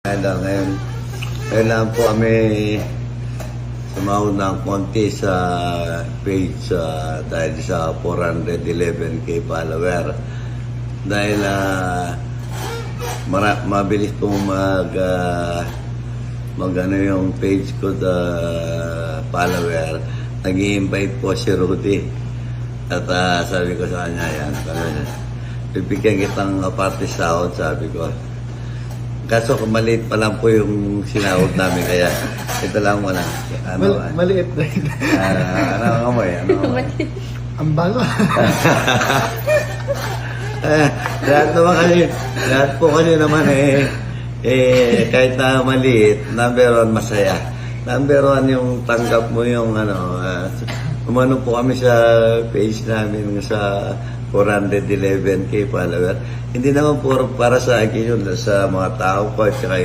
Ngayon lang po kami sumahod ng konti sa page dahil sa 411k follower. Dahil mabilis pong mag yung page ko the follower. Nag-i-invite po si Rudy. At sabi ko sa kanya, yan, bibigyan kitang party sahod, sabi ko. Kaso maliit pa lang po yung sinahod namin, kaya ito lang muna. Maliit na yun. Ano ang amoy? Ang bago. Lahat po kasi naman kahit na maliit, number one masaya. Number one yung tanggap mo yung umano po kami sa page namin sa 411k follower. Hindi naman para sa akin yun, sa mga tao ko at saka